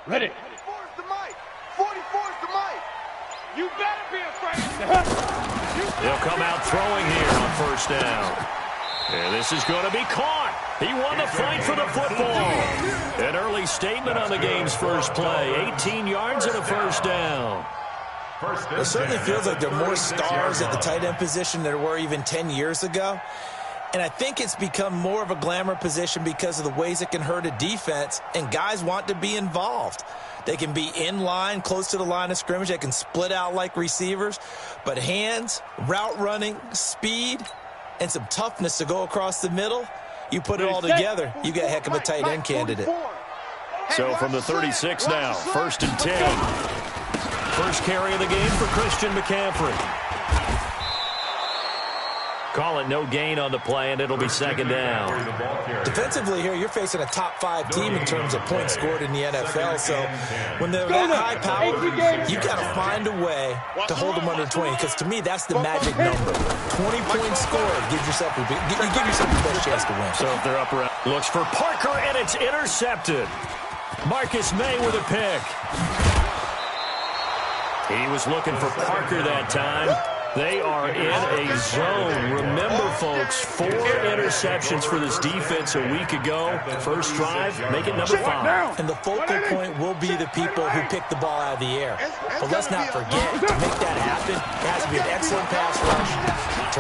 Ready. 44's the mic. 44's the mic. You better be afraid. They'll come out throwing here on first down. And this is going to be caught. He won the fight for the football. An early statement on the game's first play. 18 yards and a first down. It certainly feels like there are more stars at the tight end position than there were even 10 years ago. And I think it's become more of a glamour position because of the ways it can hurt a defense, and guys want to be involved. They can be in line, close to the line of scrimmage. They can split out like receivers. But hands, route running, speed, and some toughness to go across the middle, you put it all together, you got a heck of a tight end candidate. So from the 36 now, 1st and 10. First carry of the game for Christian McCaffrey. Call it no gain on the play, and it'll be 2nd down. Defensively here, you're facing a top 5 team in terms of points scored in the NFL. So when they're that high powered, you got to find a way to hold them under 20. Because to me, that's the magic number. 20 points scored gives yourself your best chance to win. So if they're up around, looks for Parker, and it's intercepted. Marcus May with a pick. He was looking for Parker that time. They are in a zone. Remember, folks, 4 interceptions for this defense a week ago. First drive, make it number 5. And the focal point will be the people who pick the ball out of the air. But let's not forget, to make that happen, it has to be an excellent pass rush,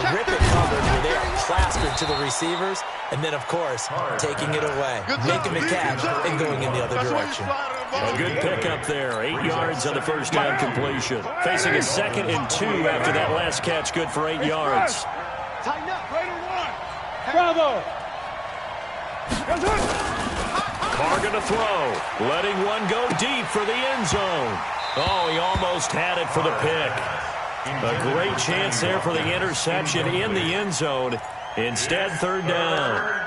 terrific coverage where they are plastered to the receivers, and then, of course, taking it away, making the catch, and going in the other direction. A good pickup there. 8 yards on the first down completion. Facing a 2nd and 2 after that last catch. Good for 8 yards. Tighten up. Raider 1. Bravo. Carr going to throw. Letting one go deep for the end zone. Oh, he almost had it for the pick. A great chance there for the interception in the end zone. Instead, 3rd down.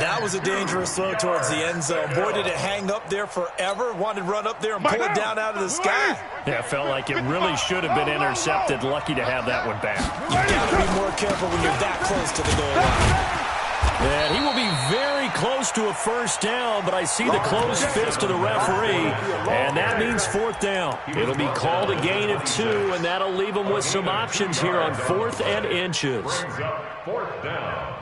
That was a dangerous throw towards the end zone. Boy, did it hang up there forever. Wanted to run up there and pull it down out of the sky. Yeah, it felt like it really should have been intercepted. Lucky to have that one back. You've got to be more careful when you're that close to the goal line. And he will be very close to a first down, but I see the closed fist of the referee, and that means 4th down. It'll be called a gain of 2, and that'll leave them with some options here on 4th and inches. 4th down.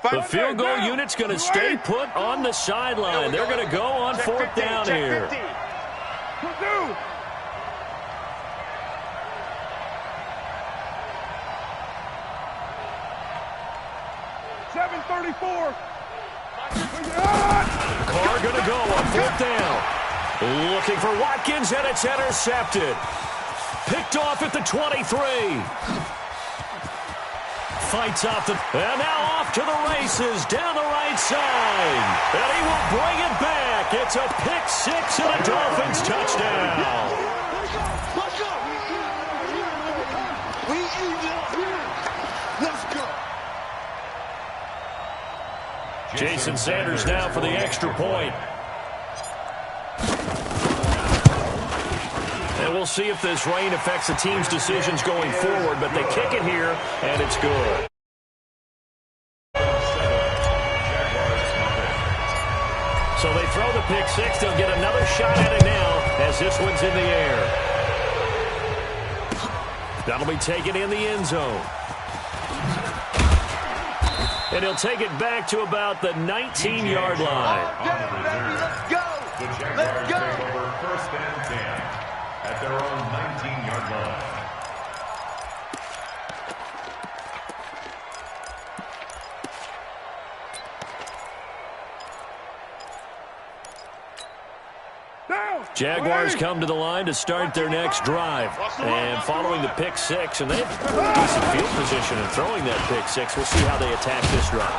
The field goal unit's going to stay put on the sideline. They're going to go on 4th down here. 734. Carr going to go on 4th down. Looking for Watkins, and it's intercepted. Picked off at the 23. Fights off the... And now off to the races down the right side. And he will bring it back. It's a pick-6 and a Dolphins touchdown. Let's go. Jason Sanders now for the extra point. And we'll see if this rain affects the team's decisions going forward, but they kick it here, and it's good. So they throw the pick-6. They'll get another shot at it now as this one's in the air. That'll be taken in the end zone. And he'll take it back to about the 19-yard line. Let's go. Let's go. Over 1st and 10 at their own 19-yard line. Jaguars come to the line to start their next drive. And following the pick-6, and they have decent field position in throwing that pick-6. We'll see how they attack this drive.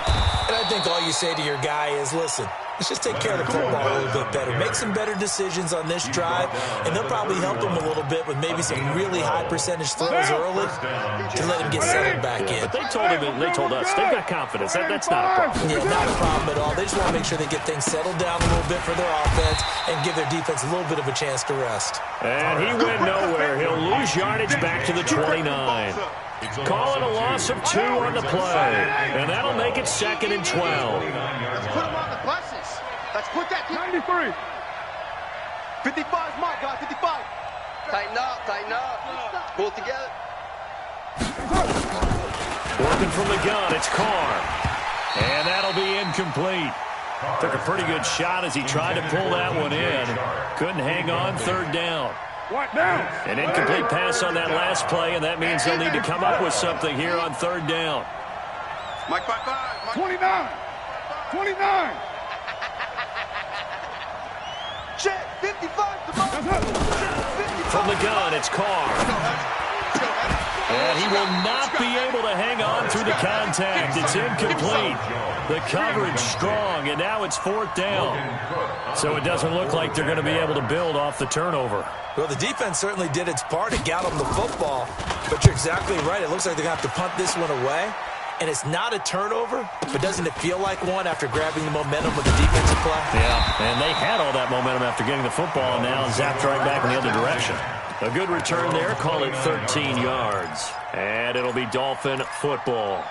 And I think all you say to your guy is, listen, let's just take care of the football a little bit better. Make some better decisions on this drive, and they'll probably help him a little bit with maybe some really high percentage throws early to let him get settled back in. But they told him, and they told us, they've got confidence. That's not a problem. Yeah, not a problem at all. They just want to make sure they get things settled down a little bit for their offense and give their defense a little bit of a chance to rest. And he went nowhere. He'll lose yardage back to the 29. Calling a loss of 2 on the play. And that'll make it 2nd and 12. Let's put them on the buses. Let's put that 93. 55 is mine, guys. 55. Tighten up, tighten up. Pull it together. Working from the gun, it's Carr. And that'll be incomplete. Took a pretty good shot as he tried to pull that one in. Couldn't hang on 3rd down. What now? An incomplete pass on that last play, and that means they'll need to come up with something here on 3rd down. Mike 5-5. 29. 29. Check. 55 to mine. From the gun, it's Carr. And he will not be able to hang on through the contact. It's incomplete. The coverage strong, and now it's 4th down. So it doesn't look like they're going to be able to build off the turnover. Well, the defense certainly did its part to get them the football. But you're exactly right. It looks like they're going to have to punt this one away. And it's not a turnover, but doesn't it feel like one after grabbing the momentum with the defensive play? Yeah, and they had all that momentum after getting the football, and now zapped right back in the other direction. A good return there, call it 13 yards. And it'll be Dolphin football.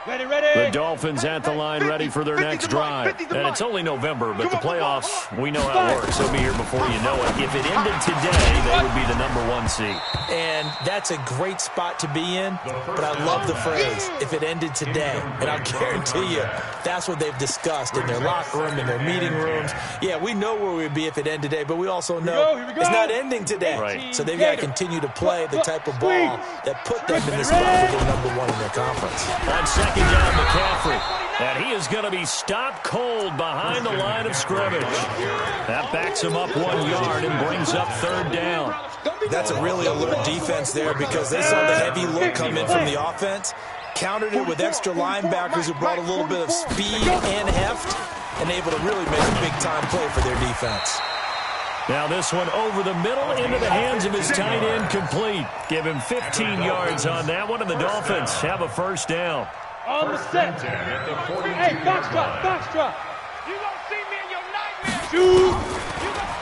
Ready, ready. The Dolphins at the line, ready for their next drive. And it's only November, but the playoffs, we know how it works. They'll be here before you know it. If it ended today, they would be the #1 seed. And that's a great spot to be in, but I love the phrase, if it ended today. And I'll guarantee you, that's what they've discussed in their locker room, in their meeting rooms. Yeah, we know where we'd be if it ended today, but we also know it's not ending today. Right. So they've got to continue to play the type of ball that put them in the spot where they're #1 in their conference. On 2nd down, McCaffrey. And he is going to be stopped cold behind the line of scrimmage. That backs him up 1 yard and brings up 3rd down. That's a really alert defense there because they saw the heavy look come in from the offense, countered it with extra linebackers who brought a little bit of speed and heft, and able to really make a big-time play for their defense. Now this one over the middle into the hands of his tight end, complete. Give him 15 yards on that one, and the Dolphins have a 1st down. On the set. Hey, foxtrot, foxtrot. You gonna see me in your nightmare. Shoot.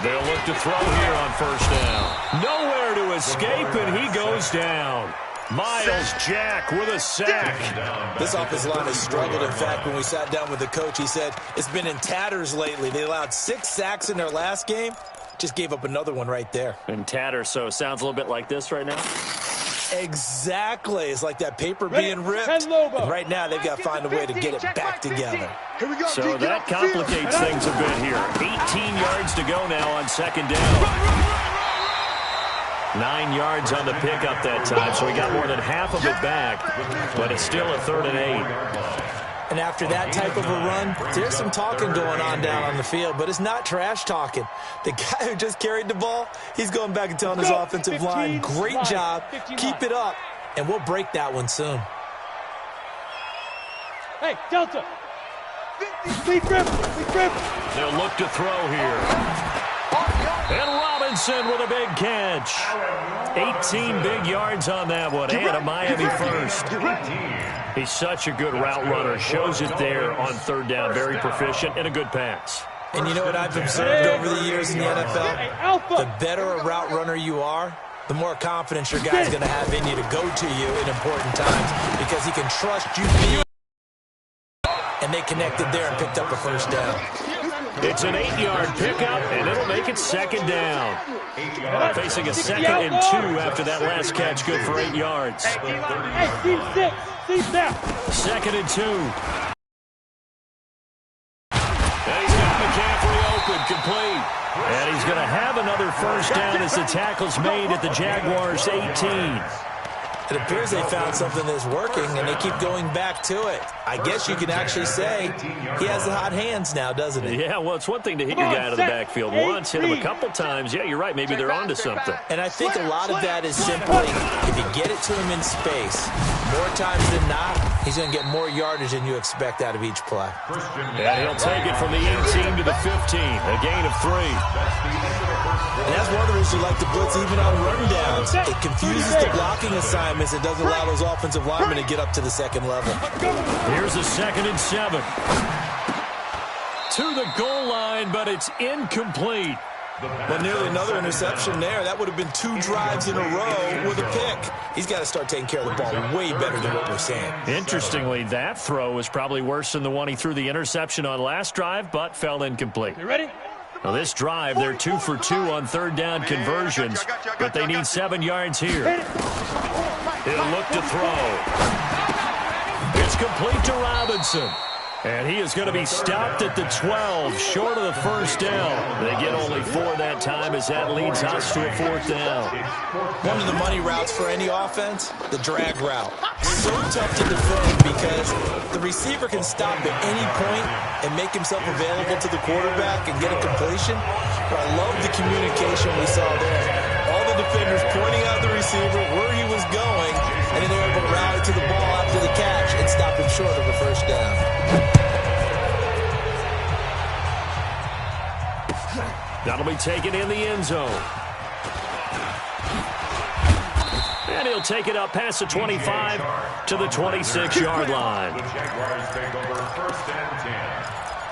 They'll look to throw here on 1st down. Nowhere to escape, and he goes down. Miles Jack with a sack. This offensive line has struggled. In fact, when we sat down with the coach, he said it's been in tatters lately. They allowed 6 sacks in their last game. Just gave up another one right there. In tatters, so it sounds a little bit like this right now. Exactly. It's like that paper being ripped. And right now, they've got to find a way to get it back together. Here we go. So that complicates things a bit here. 18 yards to go now on 2nd down. 9 yards on the pickup that time, so he got more than half of it back. But it's still a 3rd and 8. And after that type of a run, there's some talking going on down on the field, but it's not trash talking. The guy who just carried the ball, he's going back and telling his offensive line, great job, keep it up, and we'll break that one soon. Hey, Delta. Speed grip, speed grip. They'll look to throw here. And Robinson with a big catch. 18 big yards on that one, and a Miami 1st. He's such a good route runner. Shows it there on 3rd down. Very proficient and a good pass. And you know what I've observed over the years in the NFL? The better a route runner you are, the more confidence your guy's going to have in you to go to you in important times because he can trust you being. And they connected there and picked up a 1st down. It's an 8-yard pickup, and it'll make it 2nd down. Facing a 2nd and 2 after that last catch, good for 8 yards. Hey, team 6, team down. 2nd and 2. And he's got McCaffrey open, complete. And he's going to have another 1st down as the tackle's made at the Jaguars' 18. It appears they found something that's working, and they keep going back to it. I guess you can actually say he has the hot hands now, doesn't he? Yeah, well, it's one thing to hit your guy out of the backfield once, hit him a couple times. Yeah, you're right. Maybe they're onto something. And I think a lot of that is simply if you get it to him in space, more times than not, he's going to get more yardage than you expect out of each play. And he'll take it from the 18 to the 15, a gain of 3. And that's one of the reasons you like to blitz even on rundowns. It confuses the blocking assignments. It doesn't allow those offensive linemen to get up to the 2nd level. Here's a 2nd and 7. To the goal line, but it's incomplete. Well, nearly another interception there. That would have been 2 drives in a row with a pick. He's got to start taking care of the ball way better than what we're seeing. Interestingly, that throw was probably worse than the one he threw the interception on last drive, but fell incomplete. You ready? Now this drive, they're 2 for 2 on third down conversions, but they need 7 yards here. He'll look to throw. It's complete to Robinson. And he is going to be stopped at the 12, short of the first down. They get only 4 that time as that leads us to a 4th down. One of the money routes for any offense, the drag route. So tough to defend because the receiver can stop at any point and make himself available to the quarterback and get a completion. But I love the communication we saw there. All the defenders pointing out the receiver where he was going, and then they were able to rally to the ball after the catch and stop him short of a first down. That'll be taken in the end zone. And he'll take it up past the 25 to the 26-yard line. The Jaguars take over 1st and 10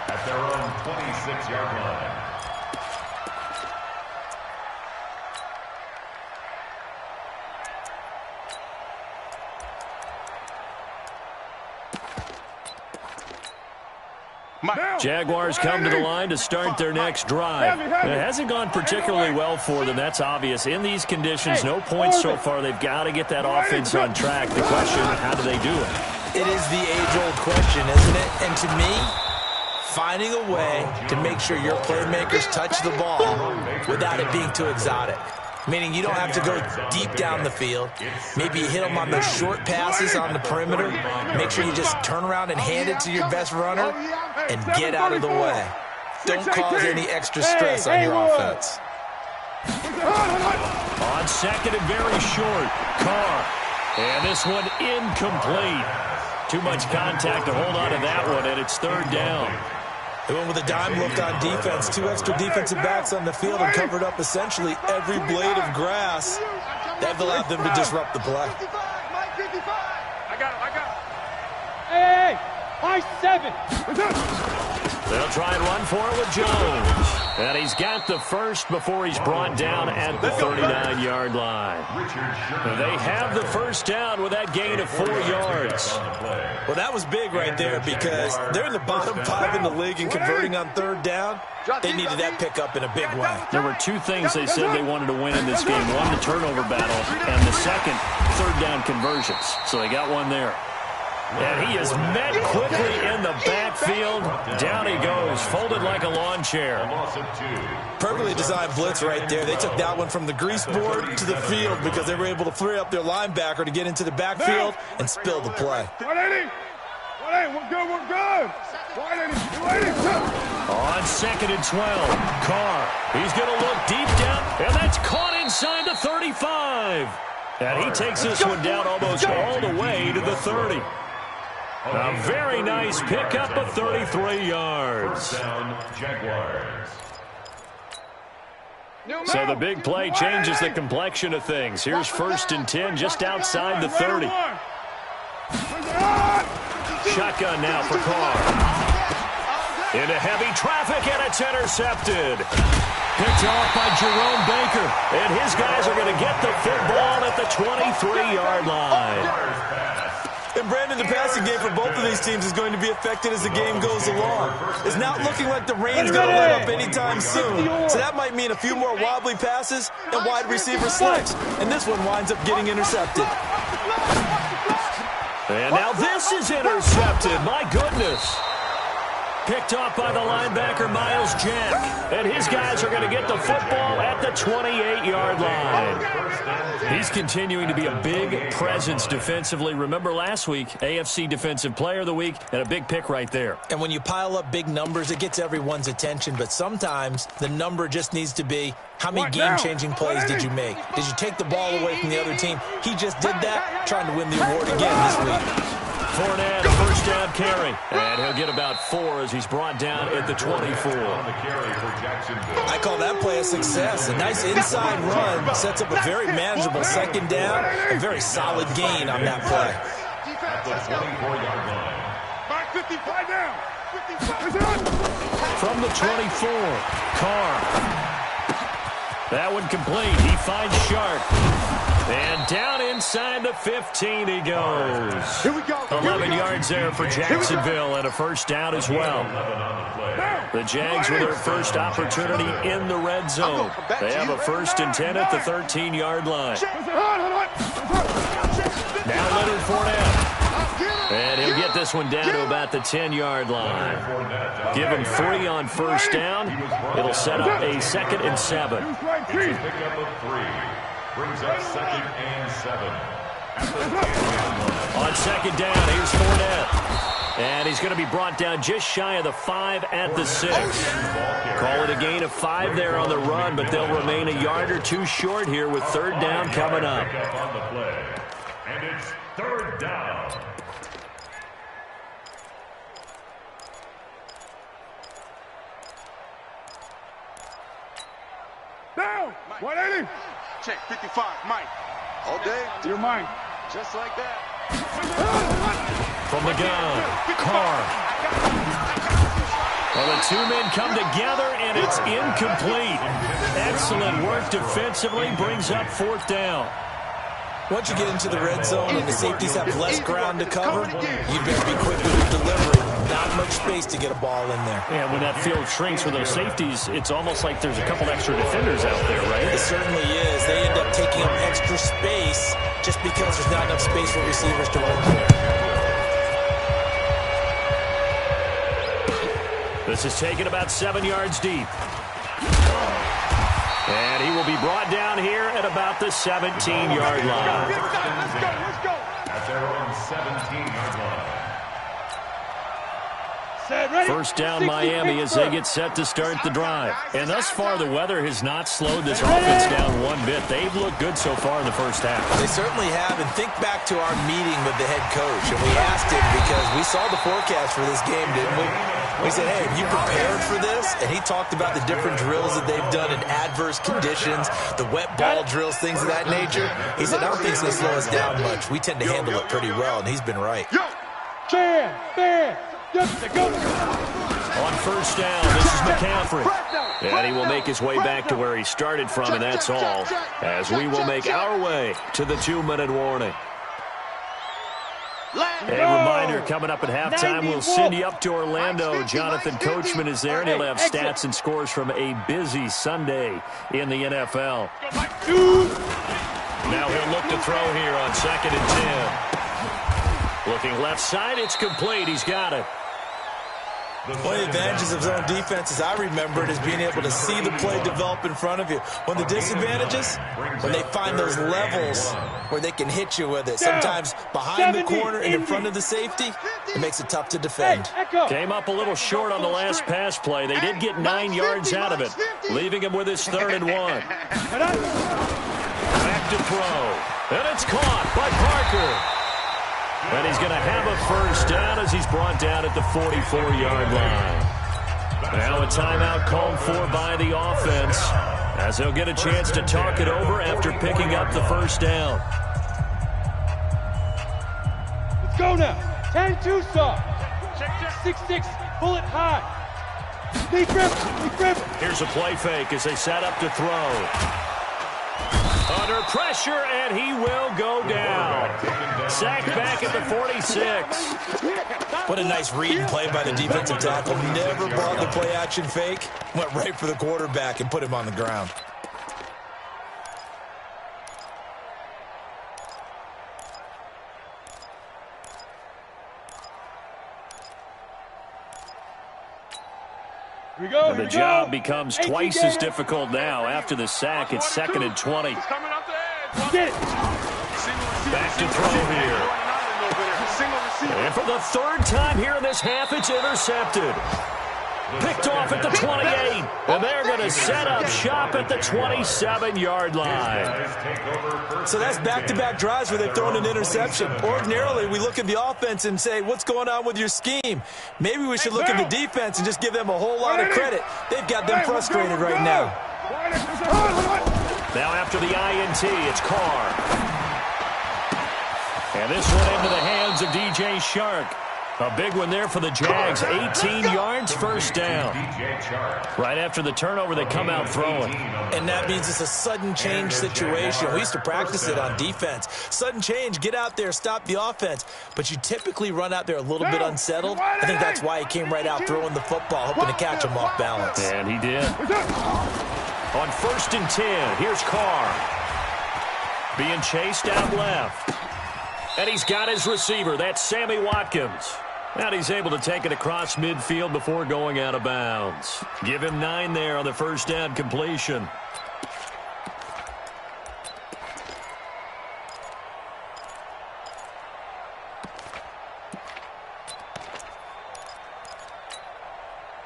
at their own 26-yard line. Jaguars come to the line to start their next drive. It hasn't gone particularly well for them, that's obvious. In these conditions, no points so far. They've got to get that offense on track. The question, how do they do it? It is the age-old question, isn't it? And to me, finding a way to make sure your playmakers touch the ball without it being too exotic. Meaning you don't have to go deep down the field. Maybe you hit them on those short passes on the perimeter. Make sure you just turn around and hand it to your best runner and get out of the way. Don't cause any extra stress on your offense. On second and very short, Carr. And this one incomplete. Too much contact to hold on to that one, and it's 3rd down. They went with a dime look on defense. 2 extra defensive backs on the field and covered up essentially every blade of grass. That allowed them to disrupt the play. I got him. Hey, my 7. They'll try and run for it with Jones. And he's got the first before he's brought down at the 39-yard line. They have the first down with that gain of 4 yards. Well, that was big right there because they're in the bottom 5 in the league and converting on 3rd down. They needed that pickup in a big way. There were 2 things they said they wanted to win in this game. One, the turnover battle, and the second, 3rd down conversions. So they got one there. And he is met quickly in the backfield. Down he goes, folded like a lawn chair. Perfectly designed blitz right there. They took that one from the grease board to the field because they were able to free up their linebacker to get into the backfield and spill the play. 180. 180. We're good. 180. On 2nd and 12, Carr. He's going to look deep down, and that's caught inside the 35. And he takes this one down almost all the way to the 30. A very nice pickup of 33 yards. Jaguars. So the big play changes the complexion of things. Here's 1st and 10 just outside the 30. Shotgun now for Carr. Into heavy traffic, and it's intercepted. Picked off by Jerome Baker. And his guys are going to get the football at the 23-yard line. And Brandon, the passing game for both of these teams is going to be affected as the game goes along. It's not looking like the rain's going to let up anytime soon. So that might mean a few more wobbly passes and wide receiver slips. And this one winds up getting intercepted. And now this is intercepted. My goodness. Picked off by the linebacker, Miles Jack. And his guys are going to get the football at the 28-yard line. He's continuing to be a big presence defensively. Remember last week, AFC Defensive Player of the Week, and a big pick right there. And when you pile up big numbers, it gets everyone's attention. But sometimes the number just needs to be, how many game-changing plays did you make? Did you take the ball away from the other team? He just did that, trying to win the award again this week. Fournette, first down carry. And he'll get about 4 as he's brought down at the 24. I call that play a success. A nice inside run sets up a very manageable 2nd down. A very solid gain on that play. At the 24-yard line. Back 55 down. 55. From the 24, Carr. That one complete. He finds Shark. And down inside the 15 he goes. Here we go. 11 yards there for Jacksonville and a first down as well. The Jags with their first opportunity in the red zone. They have a 1st and 10 at the 13-yard line. Now Leonard Fournette. And he'll get this one down to about the 10-yard line. Give him 3 on first down. It'll set up a 2nd and 7. It's a pickup of 3. Brings up 2nd and 7. On 2nd down, here's Fournette. And he's going to be brought down just shy of the 5 at the 6. Call it a gain of 5 there on the run, but they'll remain a yard or 2 short here with 3rd down coming up. And it's 3rd down. Down. 180. Check 55, Mike. All day. You're mine. Just like that. From the gun, Carr. Well, the 2 men come together, and it's incomplete. Excellent work defensively, brings up 4th down. Once you get into the red zone and the safeties have less ground to cover, you better be quick with your delivery. Not much space to get a ball in there. And when that field shrinks with those safeties, it's almost like there's a couple extra defenders out there, right? It certainly is. They end up taking up extra space just because there's not enough space for receivers to run through. This is taken about 7 yards deep. And he will be brought down here at about the 17-yard line. Let's go. At their own 17-yard line. First down Miami as they get set to start the drive. And thus far, the weather has not slowed this offense down one bit. They've looked good so far in the first half. They certainly have. And think back to our meeting with the head coach. And we asked him because we saw the forecast for this game, didn't we? We said, hey, have you prepared for this? And he talked about the different drills that they've done in adverse conditions, the wet ball drills, things of that nature. He said, I don't think it's going to slow us down much. We tend to handle it pretty well, and he's been right. On first down, this is McCaffrey. And he will make his way back to where he started from, and that's all, as we will make our way to the 2-minute warning. A reminder, coming up at halftime, we'll send you up to Orlando. Jonathan Coachman is there, and he'll have stats and scores from a busy Sunday in the NFL. Now he'll look to throw here on 2nd and 10. Looking left side, it's complete. He's got it. One of the advantages of zone defense, as I remember it, is being able to see the play develop in front of you. One of the disadvantages, when they find those levels where they can hit you with it. Sometimes behind the corner and in front of the safety, it makes it tough to defend. Came up a little short on the last pass play. They did get 9 yards out of it, leaving him with his 3rd and 1. Back to throw. And it's caught by Parker. And he's going to have a first down as he's brought down at the 44-yard line. Now a timeout called for by the offense as they'll get a chance to talk it over after picking up the first down. Let's go now. 10-2 saw. 6-6, bullet high. Deep grip. Here's a play fake as they set up to throw. Under pressure, and he will go down. Sacked back at the 46. What a nice read and play by the defensive tackle. Never brought the play action fake. Went right for the quarterback and put him on the ground. And the job becomes twice as difficult now. After the sack, it's 2nd and 20. Back to throw here. And for the 3rd time here in this half, it's intercepted. Picked off at the 28. And they're going to set up shop at the 27-yard line. So that's back-to-back drives where they've thrown an interception. Ordinarily, we look at the offense and say, what's going on with your scheme? Maybe we should look at the defense and just give them a whole lot of credit. They've got them frustrated right now. Now after the INT, it's Carr. And this one into the hands of DJ Shark. A big one there for the Jags. 18 yards, first down. Right after the turnover, they come out throwing. And that means it's a sudden change situation. We used to practice it on defense. Sudden change, get out there, stop the offense. But you typically run out there a little bit unsettled. I think that's why he came right out throwing the football, hoping to catch him off balance. And he did. On 1st and 10, here's Carr. Being chased out left. And he's got his receiver. That's Sammy Watkins. And he's able to take it across midfield before going out of bounds. Give him 9 there on the first down completion.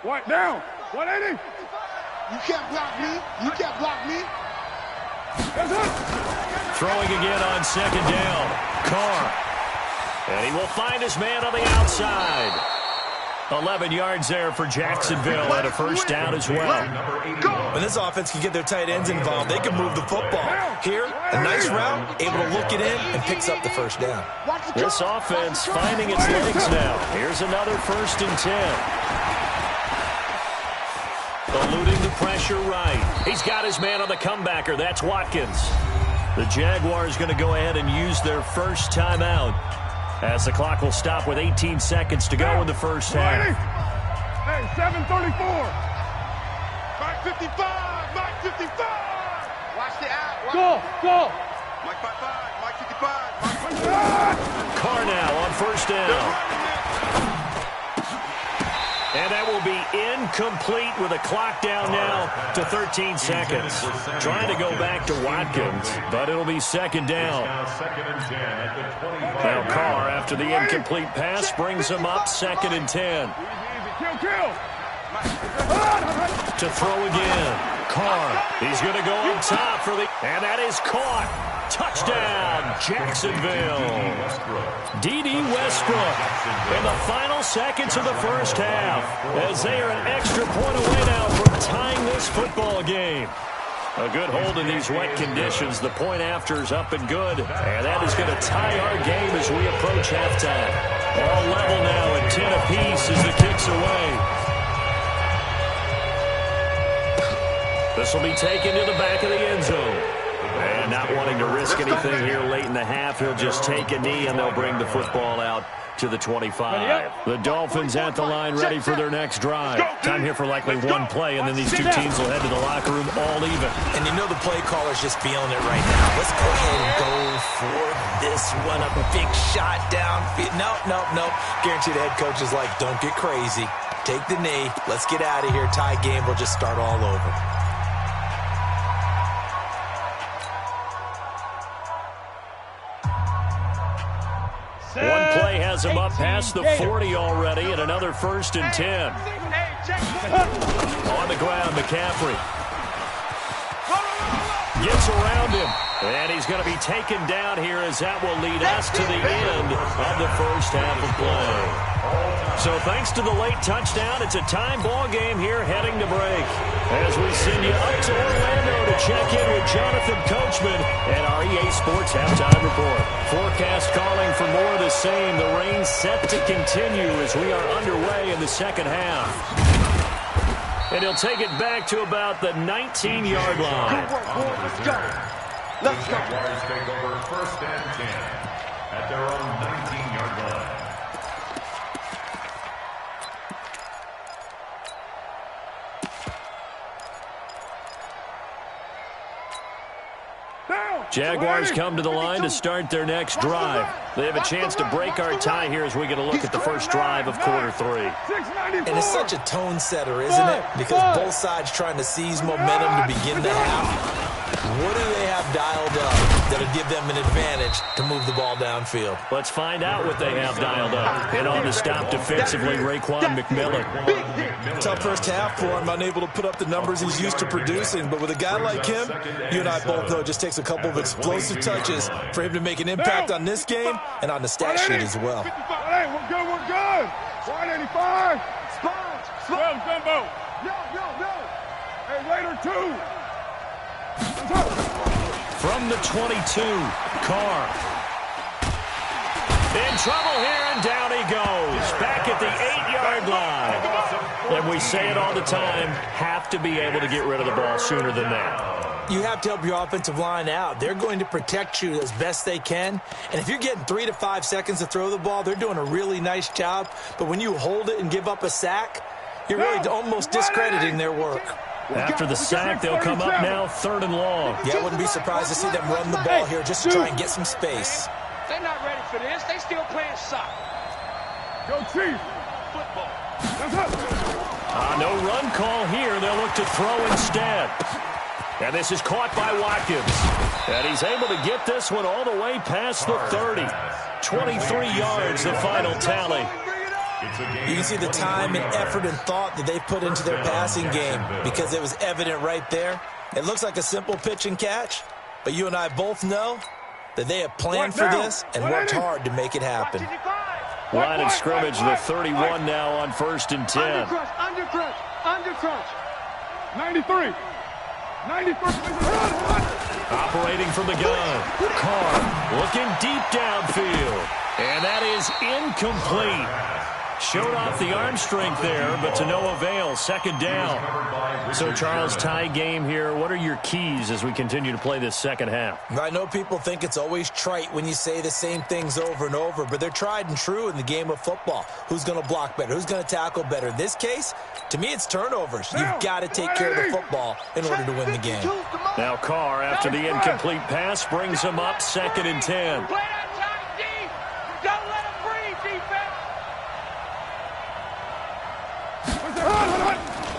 What down? 180. You can't block me. You can't block me. Throwing again on 2nd down. Carr. And he will find his man on the outside. 11 yards there for Jacksonville and a first down as well. When this offense can get their tight ends involved, they can move the football. Here, a nice route, able to look it in, and picks up the first down. This offense finding its legs now. Here's another 1st and 10. Eluding the pressure right. He's got his man on the comebacker. That's Watkins. The Jaguars going to go ahead and use their first timeout as the clock will stop with 18 seconds to go in the first half. Hey, 7:34. Mike 55. Mike 55. Watch the out. Go. Mike 55. Mike 55. Carr now on 1st down. And that will be incomplete with a clock down now to 13 seconds. Trying to go back to Watkins, but it'll be 2nd down. Now Carr, after the incomplete pass, brings him up 2nd and 10. Kill. To throw again. Carr, he's going to go on top for the... And that is caught. Touchdown, Jacksonville. D.D. Westbrook in the final seconds of the first half as they are an extra point away now from tying this football game. A good hold in these wet conditions. The point after is up and good, and that is going to tie our game as we approach halftime. All level now at 10 apiece as the kick's away. This will be taken to the back of the end zone. And not wanting to risk anything here late in the half, he'll just take a knee and they'll bring the football out to the 25. The Dolphins at the line ready for their next drive. Time here for likely one play, and then these two teams will head to the locker room all even. And you know the play caller's just feeling it right now. Let's go ahead and go for this one. A big shot downfield. Nope. Guarantee the head coach is like, don't get crazy. Take the knee. Let's get out of here. Tie game. We'll just start all over. One play has him up past the 40 already, and another 1st and 10. On the ground, McCaffrey gets around him, and he's going to be taken down here as that will lead us to the end of the first half of play. So thanks to the late touchdown, it's a time ball game here heading to break. As we send you up to Orlando to check in with Jonathan Coachman at our EA Sports Halftime Report. Forecast calling for more of the same. The rain set to continue as we are underway in the second half. And he'll take it back to about the 19-yard line. Let's go. Jaguars take over 1st and 10 at their own 19-yard line. Jaguars come to the line to start their next drive. They have a chance to break our tie here as we get a look at the first drive of quarter 3. And it's such a tone setter, isn't it? Because both sides trying to seize momentum to begin the half. What do they have dialed up that'll give them an advantage to move the ball downfield? Let's find out what they have dialed up. And on the stop defensively, Raekwon McMillan. Tough first half for him, unable to put up the numbers he's used to producing. But with a guy like him, you and I both know it just takes a couple of explosive touches for him to make an impact on this game and on the stat sheet as well. Hey, we're good. 185. Spot. Gumbo. No. Hey, Raider 2. From the 22, Carr. In trouble here, and down he goes. Back at the 8-yard line. And we say it all the time, have to be able to get rid of the ball sooner than that. You have to help your offensive line out. They're going to protect you as best they can. And if you're getting 3 to 5 seconds to throw the ball, they're doing a really nice job. But when you hold it and give up a sack, you're really almost discrediting their work. After the sack, they'll come up now 3rd and long. Yeah, I wouldn't be surprised to see them run the ball here just to try and get some space. They're not ready for this. They still playing soccer. Go Chiefs. Football. No run call here. They'll look to throw instead. And this is caught by Watkins. And he's able to get this one all the way past the 30. 23 yards, the final tally. You can see the time and effort and thought that they put into their passing game because it was evident right there. It looks like a simple pitch and catch, but you and I both know that they have planned for this and worked hard to make it happen. Line of scrimmage, the 31 now on 1st and 10. Under crunch. 93. 93. Operating from the gun. Carr looking deep downfield. And that is incomplete. Showed off the arm strength there, but to no avail. 2nd down. So, Charles, tie game here. What are your keys as we continue to play this second half? I know people think it's always trite when you say the same things over and over, but they're tried and true in the game of football. Who's going to block better? Who's going to tackle better? In this case, to me, it's turnovers. You've got to take care of the football in order to win the game. Now Carr, after the incomplete pass, brings him up 2nd and 10.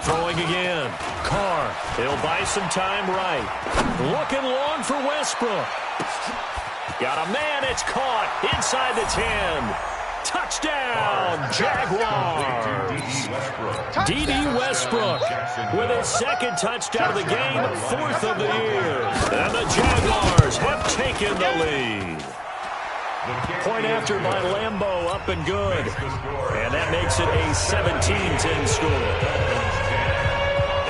Throwing again. Carr. He'll buy some time right. Looking long for Westbrook. Got a man. It's caught inside the 10. Touchdown, Jaguars. D.D. Westbrook with his 2nd touchdown of the game, 4th of the year. And the Jaguars have taken the lead. Point after by Lambeau, up and good. And that makes it a 17-10 score.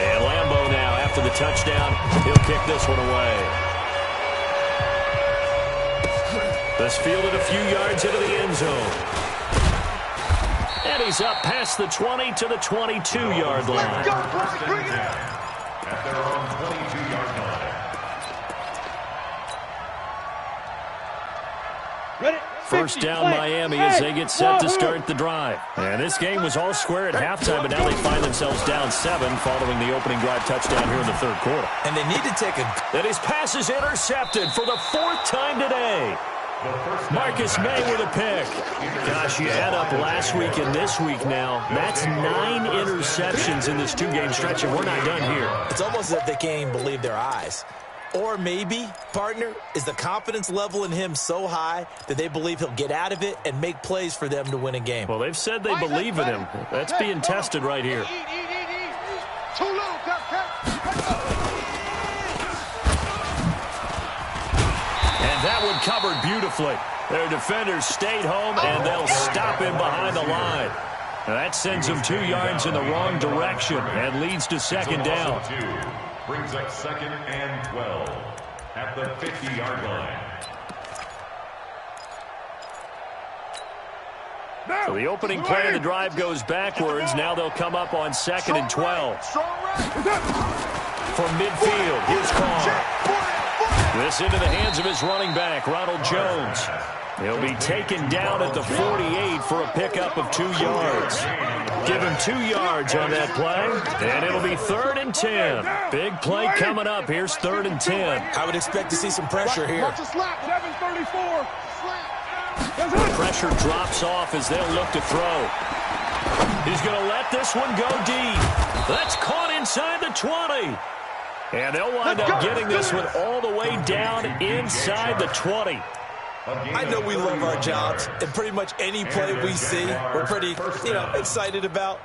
And Lambeau now, after the touchdown, he'll kick this one away. This fielded a few yards into the end zone. And he's up past the 20 to the 22-yard line. At their own 22-yard line. First down Miami as they get set to start the drive. And this game was all square at halftime, but now they find themselves down 7 following the opening drive touchdown here in the 3rd quarter. And they need to take a... And his pass is intercepted for the 4th time today. Marcus May with a pick. Gosh, you add up last week and this week now. That's 9 interceptions in this 2-game stretch, and we're not done here. It's almost as if they can't even believe their eyes. Or maybe, partner, is the confidence level in him so high that they believe he'll get out of it and make plays for them to win a game. Well, they've said they believe in him. That's being tested right here. And that one covered beautifully. Their defenders stayed home, and they'll stop him behind the line. Now that sends him 2 yards in the wrong direction and leads to 2nd down. Brings up 2nd and 12 at the 50-yard line. So the opening play of the drive goes backwards. Now they'll come up on 2nd and 12. From midfield, here's Carr. This into the hands of his running back, Ronald Jones. He'll be taken down at the 48 for a pickup of 2 yards. Give him 2 yards on that play, and it'll be 3rd and 10. Big play coming up. Here's 3rd and 10. I would expect to see some pressure here. Pressure drops off as they'll look to throw. He's going to let this one go deep. That's caught inside the 20. And they'll wind up getting this one all the way down inside the 20. I know we love our jobs, and pretty much any play we see, we're pretty, excited about.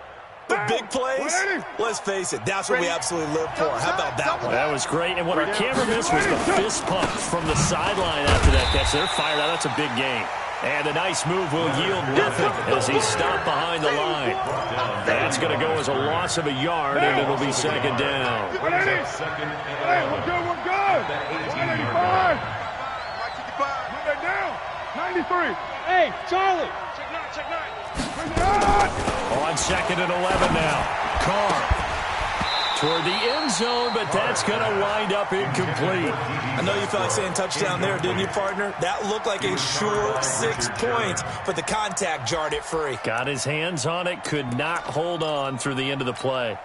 But big plays, let's face it, that's what we absolutely live for. How about that one? That was great, and what our camera missed was the fist pump from the sideline after that catch. They're fired out. That's a big game. And a nice move will yield nothing as he's stopped behind the line. That's going to go as a loss of a yard, and it'll be 2nd down. We're good. 185. Move it down. 93. Hey, Charlie. Check nine. On 2nd and 11 now. Carr toward the end zone, but that's going to wind up incomplete. I know you felt like saying touchdown there, didn't you, partner? That looked like a sure 6 points, but the contact jarred it free. Got his hands on it, could not hold on through the end of the play.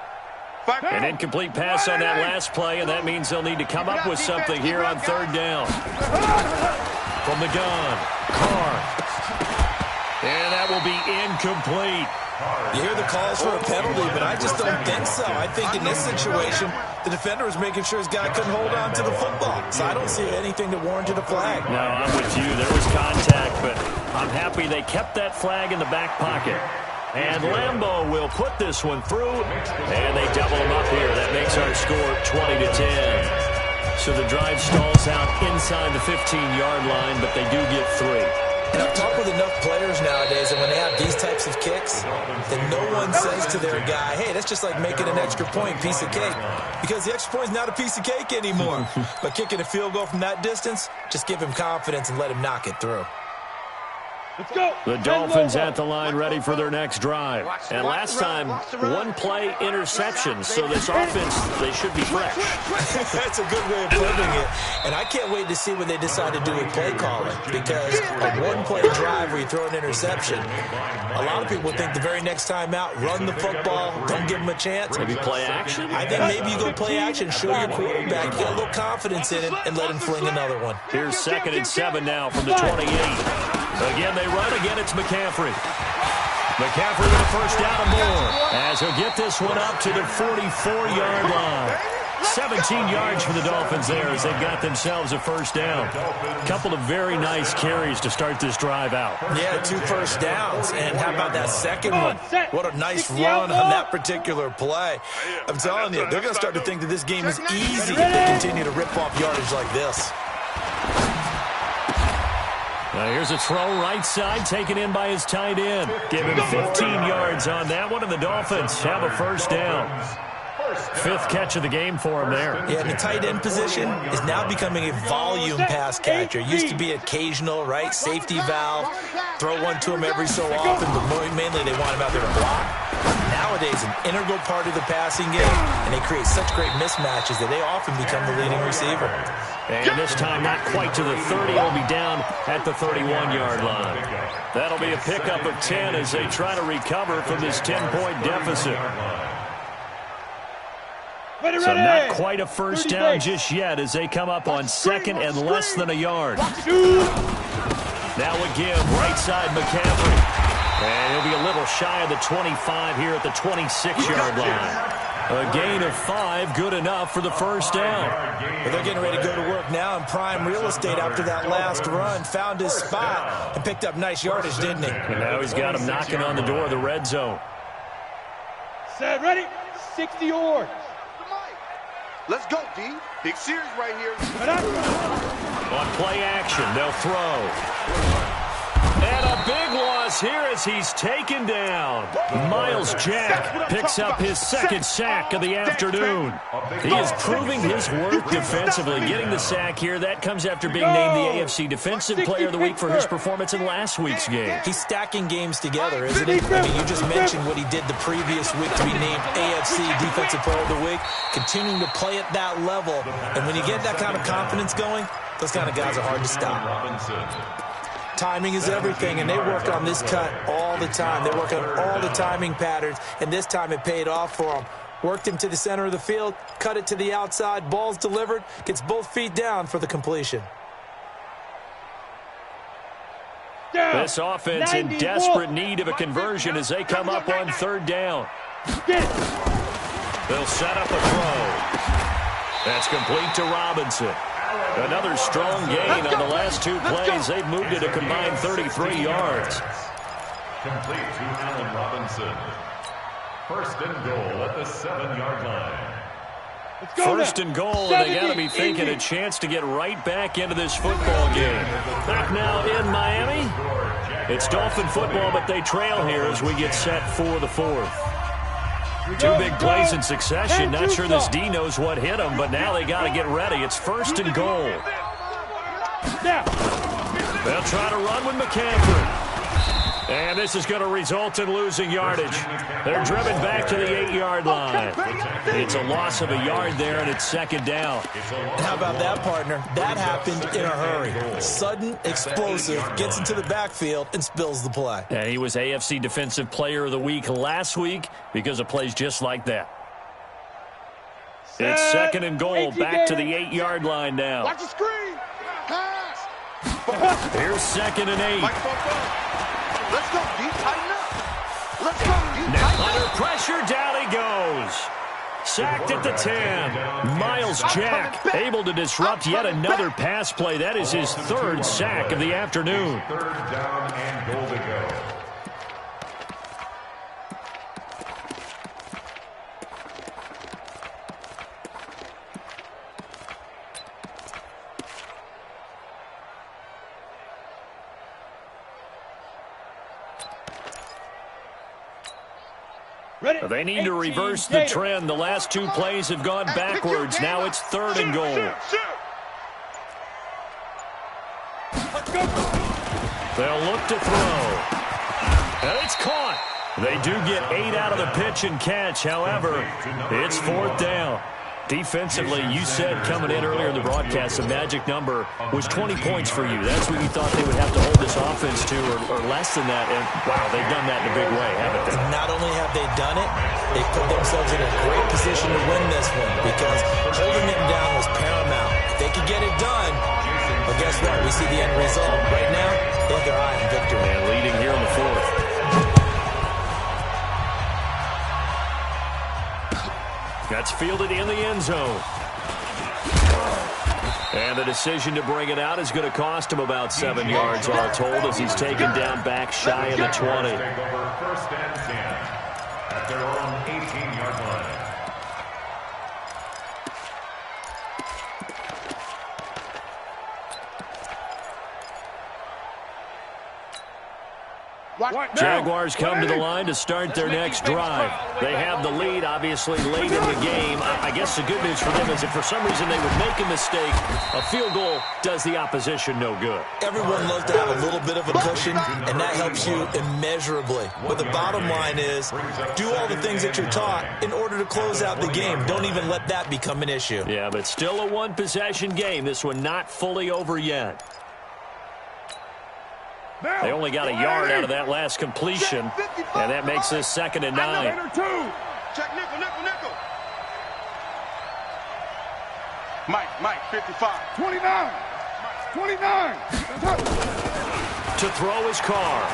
An incomplete pass on that last play, and that means they'll need to come up with something here on 3rd down. From the gun, Carr. And that will be incomplete. You hear the calls for a penalty, but I just don't think so. I think in this situation, the defender was making sure his guy couldn't hold on to the football. So I don't see anything that warranted a flag. No, I'm with you. There was contact, but I'm happy they kept that flag in the back pocket. And Lambeau will put this one through, and they double him up here. That makes our score 20-10. So the drive stalls out inside the 15-yard line, but they do get 3. And I've talked with enough players nowadays, and when they have these types of kicks, then no one says to their guy, hey, that's just like making an extra point, piece of cake. Because the extra point is not a piece of cake anymore. But kicking a field goal from that distance, just give him confidence and let him knock it through. Let's go. The Dolphins at the line ready for their next drive. And last time, 1-play interception. So this offense, they should be fresh. That's a good way of putting it. And I can't wait to see what they decide to do with play calling. Because a 1-play drive where you throw an interception, a lot of people think the very next time out, run the football, don't give them a chance. Maybe play action? I think maybe you go play action, show your quarterback, get a little confidence in him, and let him fling another one. Here's 2nd and 7 now from the 28. Again, they run. Again, it's McCaffrey. McCaffrey with a first down and more, as he'll get this one up to the 44-yard line. 17 yards for the Dolphins there as they've got themselves a first down. A couple of very nice carries to start this drive out. Yeah, 2 first downs. And how about that second one? What a nice run on that particular play. I'm telling you, they're going to start to think that this game is easy if they continue to rip off yardage like this. Now here's a throw right side taken in by his tight end. Give him 15 yards on that one, and the Dolphins have a first down. 5th catch of the game for him there. Yeah, the tight end position is now becoming a volume pass catcher. Used to be occasional, right? Safety valve. Throw one to him every so often, but mainly they want him out there to block. Nowadays, an integral part of the passing game, and they create such great mismatches that they often become the leading receiver. And this time, not quite to the 30. It'll be down at the 31-yard line. That'll be a pickup of 10 as they try to recover from this 10-point deficit. So not quite a first down just yet as they come up on 2nd and less than a yard. Now again, right side McCaffrey. And he'll be a little shy of the 25 here at the 26-yard line. A gain of 5, good enough for the first down. But they're getting ready to go to work now in prime real estate after that last run. Found his spot and picked up nice yardage, didn't he? And now he's got him knocking on the door of the red zone. Set, ready, 60 yards. Let's go, D. Big series right here. On play action, they'll throw. And a big loss here as he's taken down. Miles Jack picks up his 2nd sack of the afternoon. He is proving his worth defensively. Getting the sack here, that comes after being named the AFC Defensive Player of the Week for his performance in last week's game. He's stacking games together, isn't he? I mean, you just mentioned what he did the previous week to be named AFC Defensive Player of the Week. Continuing to play at that level. And when you get that kind of confidence going, those kind of guys are hard to stop. Timing is everything, and they work on this cut all the time. They work on all the timing patterns, and this time it paid off for them. Worked him to the center of the field, cut it to the outside, ball's delivered, gets both feet down for the completion. This offense in desperate need of a conversion as they come up on 3rd down. They'll set up a throw. That's complete to Robinson. Another strong gain on the last 2 plays. They've moved it a combined 33 yards. Complete to Allen Robinson. 1st and goal at the 7-yard line. 1st and goal, and they got to be thinking a chance to get right back into this football game. Back now in Miami. It's Dolphin football, but they trail here as we get set for the 4th. 2 big plays in succession. Not sure this D knows what hit him, but now they got to get ready. It's 1st and goal. They'll try to run with McCaffrey. And this is going to result in losing yardage. They're driven back to the 8-yard line. It's a loss of a yard there, and it's second down. How about that, partner? That happened in a hurry. Sudden, explosive, gets into the backfield, and spills the play. And he was AFC Defensive Player of the Week last week because of plays just like that. It's second and goal, back to the 8-yard line now. Watch the screen. Pass. Here's second and 8. Let's go, D. Tighten up. Let's go, D. Now under pressure, down he goes. Sacked at the 10. Miles Jack able to disrupt yet another pass play. That is his third sack of the afternoon. Third down and goal to go. They need to reverse the trend. The last two plays have gone backwards. Now it's third and goal. They'll look to throw. And it's caught. They do get 8 out of the pitch and catch. However, it's fourth down. Defensively, you said coming in earlier in the broadcast, the magic number was 20 points for you. That's what you thought they would have to hold this offense to, or less than that. And, wow, they've done that in a big way, haven't they? Not only have they done it, they put themselves in a great position to win this one because holding them down was paramount. If they could get it done, well, guess what? We see the end result. Right now, they have their eye on victory. And leading here in the fourth. That's fielded in the end zone. And the decision to bring it out is going to cost him about 7 yards, all told, as he's taken down back shy of the 20. Take over first and 10 at their own 18-yard line. Jaguars come to the line to start their next drive. They have the lead, obviously, late in the game. I guess the good news for them is if for some reason they would make a mistake, a field goal does the opposition no good. Everyone loves to have a little bit of a cushion, and that helps you immeasurably. But the bottom line is, do all the things that you're taught in order to close out the game. Don't even let that become an issue. Yeah, but still a one-possession game. This one not fully over yet. They only got a yard out of that last completion, and that makes this second and 9. Check nickel, nickel, nickel. Mike, 55. 29. 29. To throw his car.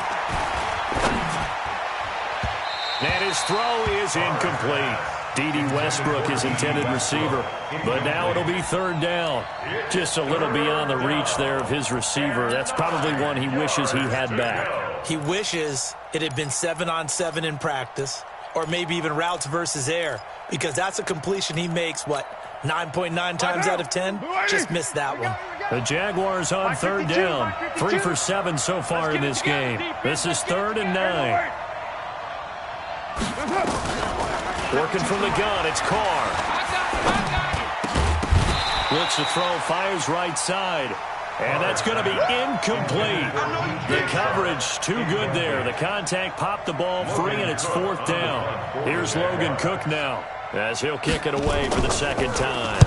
And his throw is incomplete. D.D. Westbrook, his intended receiver. But now it'll be third down. Just a little beyond the reach there of his receiver. That's probably one he wishes he had back. He wishes it had been 7-on-7 in practice, or maybe even routes versus air, because that's a completion he makes, 9.9 times out of 10? Just missed that one. The Jaguars on third down. 3 for 7 so far in this game. This is third and 9. Working from the gun, it's Carr. Looks to throw, fires right side. And that's going to be incomplete. The coverage too good there. The contact popped the ball free, and it's fourth down. Here's Logan Cook now, as he'll kick it away for the second time.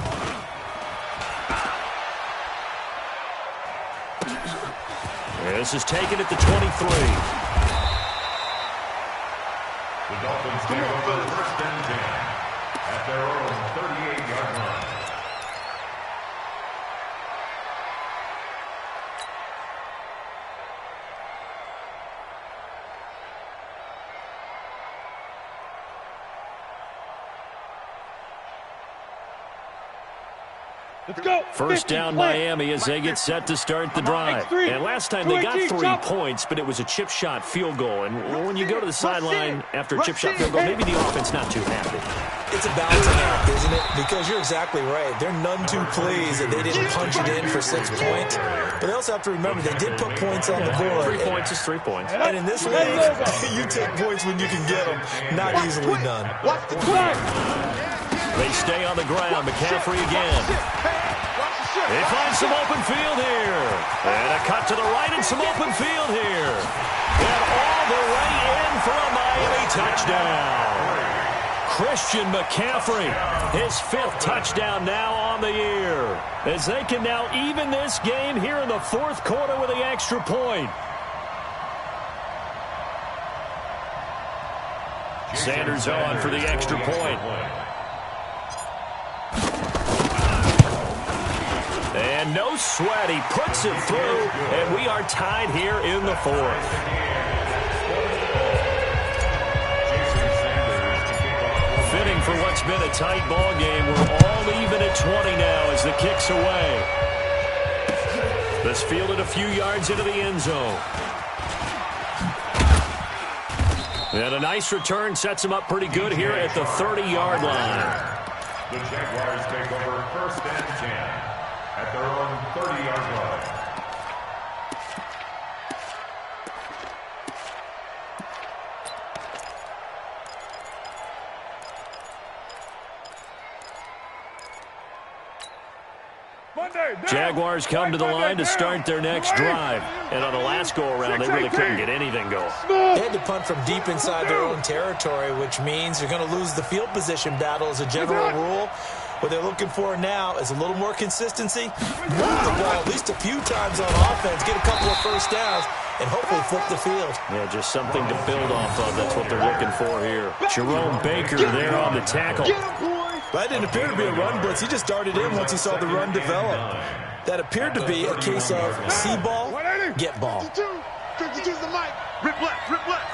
This is taken at the 23. The Dolphins take over first and 10 at their own 38-yard line. Let's go. First down Miami as they get set to start the drive. And last time they got 3 points, but it was a chip shot field goal. And when you go to the sideline after a chip shot field goal, maybe the offense not too happy. It's a balancing act, isn't it? Because you're exactly right. They're none too pleased that they didn't punch it in for 6 points. But they also have to remember they did put points on the board. 3 points is 3 points. And in this league, you take points when you can get them. Not easily done. They stay on the ground. McCaffrey again. They find some open field here. And a cut to the right and some open field here. And all the way in for a Miami touchdown. Christian McCaffrey, his 5th touchdown now on the year, as they can now even this game here in the 4th quarter with the extra point. Sanders on for the extra point. And no sweat, he puts it through, and we are tied here in the 4th. Fitting for what's been a tight ball game. We're all even at 20 now as the kick's away. This fielded a few yards into the end zone. And a nice return sets him up pretty good here at the 30-yard line. The Jaguars take over 1st and 10 at their own 30-yard line. Jaguars come to the line to start their next drive. And on the last go-around, they really couldn't get anything going. They had to punt from deep inside their own territory, which means you're going to lose the field position battle as a general rule. What they're looking for now is a little more consistency, move the ball at least a few times on offense, get a couple of first downs, and hopefully flip the field. Yeah, just something to build off of. That's what they're looking for here. Jerome Baker there on the tackle. That didn't appear to be a run blitz. He just darted in once he saw the run develop. That appeared to be a case of see ball, get ball. 52's the mic. Rip left, rip left.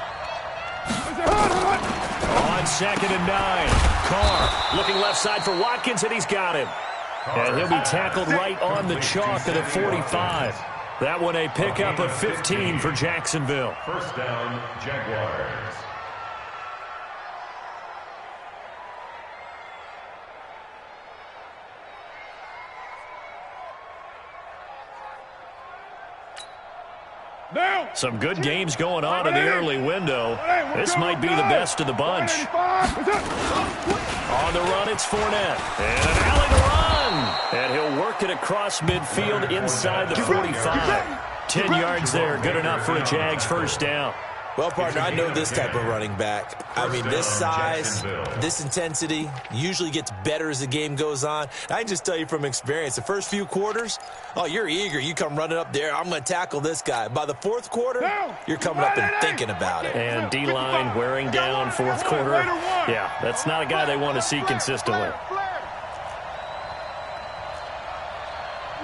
On 2nd and 9. Carr looking left side for Watkins, and he's got him. And he'll be tackled right on the chalk at the 45. That one a pickup of 15 for Jacksonville. 1st down, Jaguars. Some good games going on in the early window. This might be the best of the bunch. On the run, it's Fournette. And an alley to run. And he'll work it across midfield inside the 45. 10 yards there, good enough for a Jags 1st down. Well, partner, I know this type of running back. I mean, this size, this intensity usually gets better as the game goes on. I can just tell you from experience, the first few quarters, oh, you're eager. You come running up there, I'm going to tackle this guy. By the 4th quarter, you're coming up and thinking about it. And D-line wearing down 4th quarter. Yeah, that's not a guy they want to see consistently.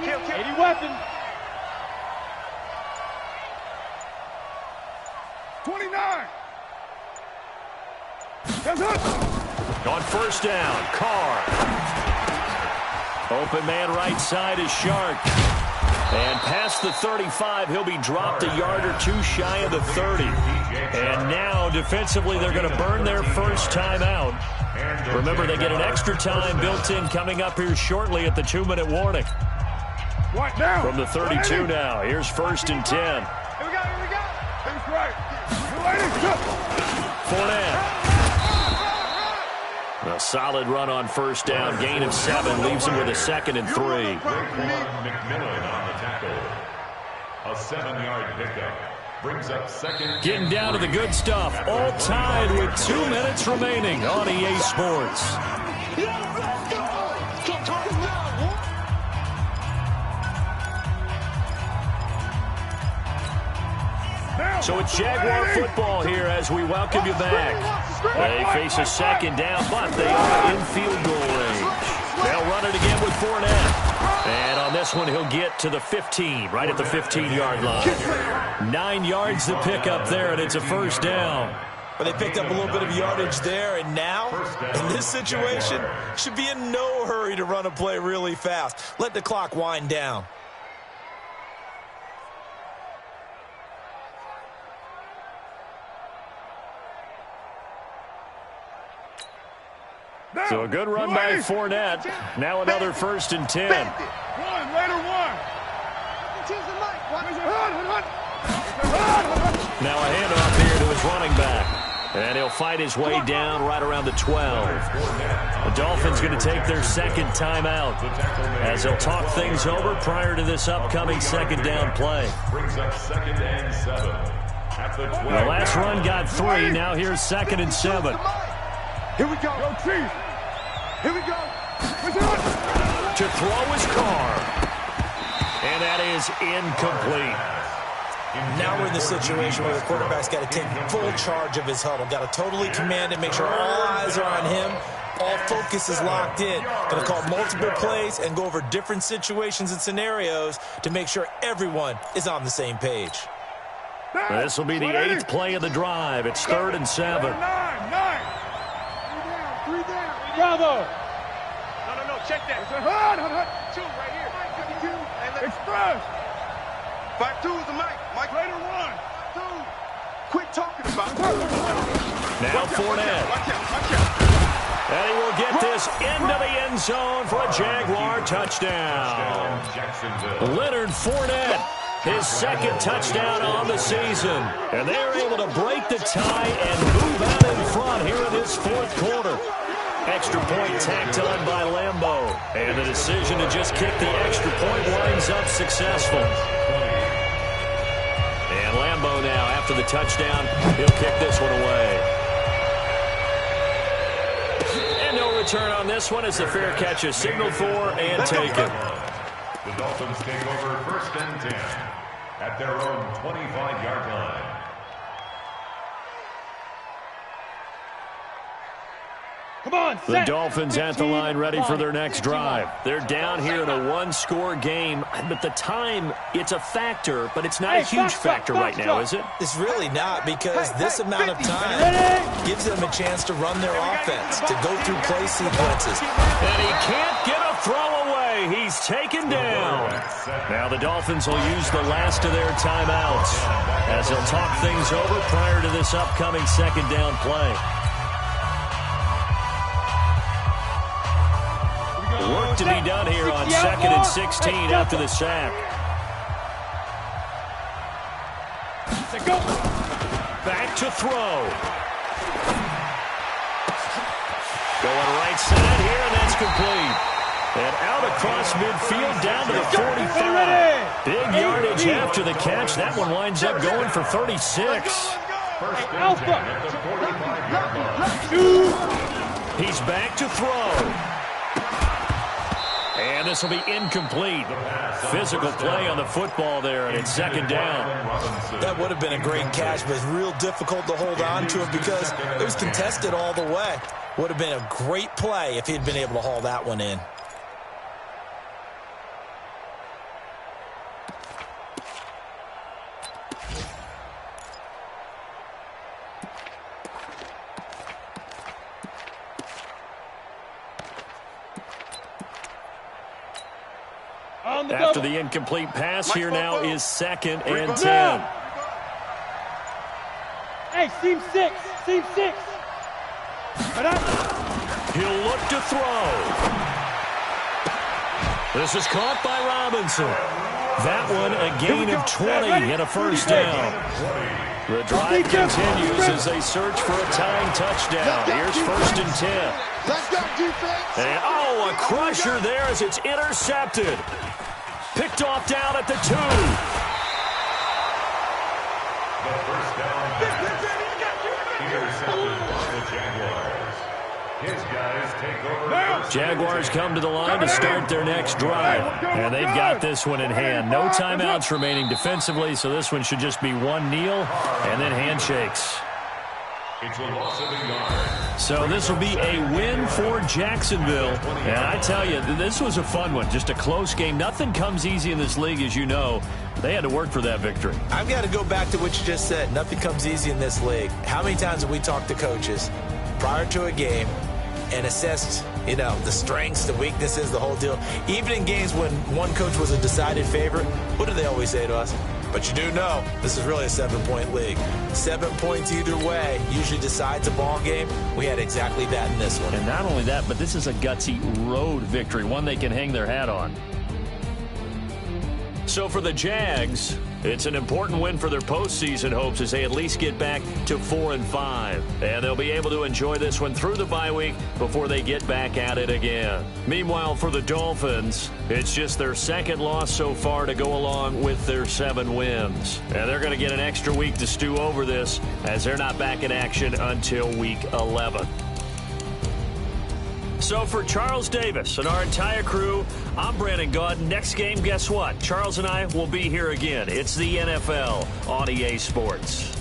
80 weapons. 29. On 1st down, Carr. Open man right side is Shark. And past the 35, he'll be dropped a yard or 2 shy of the 30. And now, defensively, they're going to burn their first time out. Remember, they get an extra time built in coming up here shortly at the 2-minute warning. From the 32 now, here's 1st and 10. Here we go, here we go. That's right. Fournette. A solid run on 1st down. Gain of 7 leaves him with a 2nd and 3. McMillan on the tackle. A 7-yard pickup. Brings up 2nd. Getting down to the good stuff. All tied with 2 minutes remaining on EA Sports. So it's Jaguar football here as we welcome you back. They face a 2nd down, but they are in field goal range. They'll run it again with Fournette. And on this one, he'll get to the 15, right at the 15-yard line. 9 yards to pick up there, and it's a 1st down. But they picked up a little bit of yardage there, and now, in this situation, should be in no hurry to run a play really fast. Let the clock wind down. So a good run by Fournette. Now another 1st and 10. Later one. Now a handoff here to his running back. And he'll fight his way down right around the 12. The Dolphins going to take their second timeout as they'll talk things over prior to this upcoming second down play. Brings up 2nd and 7. At the 12. The last run got 3. Now here's 2nd and 7. Here we go. Go, Chief. Here we go. To throw his car. And that is incomplete. Now we're in the situation where the quarterback's got to take full charge of his huddle. Got to totally command it, make sure all eyes are on him. All focus is locked in. Going to call multiple plays and go over different situations and scenarios to make sure everyone is on the same page. This will be the 8th play of the drive. It's 3rd and 7. 9. 3 down. Bravo. No, check that. It's a hard. 2 right here. 52. Express. 5-2 is the mic. Mike Later 1. 2. Quit talking about it. Now Fournette. Watch out. And he will get this into the end zone for a Jaguar touchdown. Jacksonville. Leonard Fournette, his second touchdown on the season. And they're able to break the tie and move out in front here in this 4th quarter. Extra point tacked on by Lambeau. And the decision to just kick the extra point winds up successful. And Lambeau now, after the touchdown, he'll kick this one away. And no return on this one as the fair catch is signaled for and taken. The Dolphins take over 1st and 10 at their own 25-yard line. Come on, The Dolphins at the line ready for their next drive. They're down here in a 1-score game, but the time, it's a factor, but it's not a huge factor right now, is it? It's really not, because this amount of time gives them a chance to run their offense, to go through play sequences. And he can't get a throw away. He's taken down. Now the Dolphins will use the last of their timeouts as they'll talk things over prior to this upcoming second down play. Work to be done here on 2nd and 16 after the sack. Back to throw. Going right side here, and that's complete. And out across midfield down to the 45. Big yardage after the catch. That one winds up going for 36. First and 10 at the 45-yard line. He's back to throw. And this will be incomplete. Physical play on the football there, and it's second down. That would have been a great catch, but it's real difficult to hold on to it because it was contested all the way. Would have been a great play if he'd been able to haul that one in. After the incomplete pass, here now is 2nd and 10. Hey, seam 6. He'll look to throw. This is caught by Robinson. That one a gain of 20 and a first down. The drive continues as they search for a tying touchdown. Here's 1st and 10. Let's go, defense. And, a crusher there as it's intercepted. Picked off down at the 2. The first down pass. Intercepted by the Jaguars. His guys take over. Jaguars come to the line to start their next drive. And they've got this one in hand. No timeouts remaining defensively, so this one should just be one kneel and then handshakes. It's a loss of a yard. So this will be a win for Jacksonville. And I tell you, this was a fun one. Just a close game. Nothing comes easy in this league, as you know. They had to work for that victory. I've got to go back to what you just said. Nothing comes easy in this league. How many times have we talked to coaches prior to a game and assessed, the strengths, the weaknesses, the whole deal? Even in games when one coach was a decided favorite, what do they always say to us? But you do know this is really a 7-point league. 7 points either way usually decides a ball game. We had exactly that in this one. And not only that, but this is a gutsy road victory, one they can hang their hat on. So for the Jags, it's an important win for their postseason hopes as they at least get back to 4-5. And they'll be able to enjoy this one through the bye week before they get back at it again. Meanwhile, for the Dolphins, it's just their second loss so far to go along with their 7 wins. And they're going to get an extra week to stew over this as they're not back in action until week 11. So for Charles Davis and our entire crew, I'm Brandon Gaudin. Next game, guess what? Charles and I will be here again. It's the NFL on EA Sports.